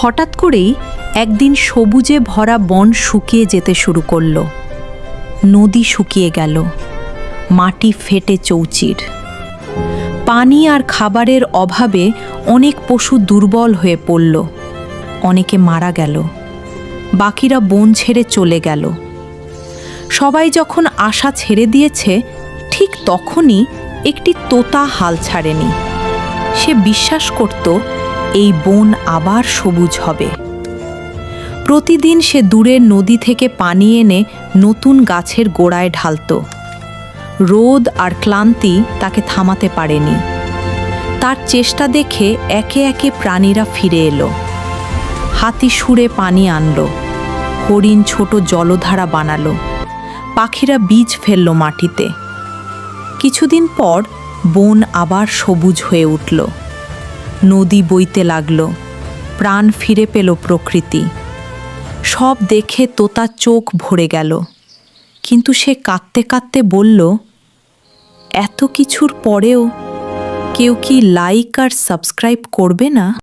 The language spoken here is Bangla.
হঠাৎ করেই একদিন সবুজে ভরা বন শুকিয়ে যেতে শুরু করল। নদী শুকিয়ে গেল, মাটি ফেটে চৌচির। পানি আর খাবারের অভাবে অনেক পশু দুর্বল হয়ে পড়ল, অনেকে মারা গেল, বাকিরা বন ছেড়ে চলে গেল। সবাই যখন আশা ছেড়ে দিয়েছে, ঠিক তখনই একটি তোতা হাল ছাড়েনি। সে বিশ্বাস করত এই বন আবার সবুজ হবে। প্রতিদিন সে দূরের নদী থেকে পানি এনে নতুন গাছের গোড়ায় ঢালত। রোদ আর ক্লান্তি তাকে থামাতে পারেনি। তার চেষ্টা দেখে একে একে প্রাণীরা ফিরে এলো। হাতি সুরে পানি আনলো, হরিণ ছোট জলধারা বানালো, পাখিরা বীজ ফেলল মাটিতে। কিছুদিন পর বন আবার সবুজ হয়ে উঠল। নদী বইতে লাগল, প্রাণ ফিরে পেল প্রকৃতি। সব দেখে তোতা চোখ ভরে গেল, কিন্তু সে কাঁদতে কাঁদতে বলল, এত কিছুর পরেও কেউ কি লাইক আর সাবস্ক্রাইব করবে না?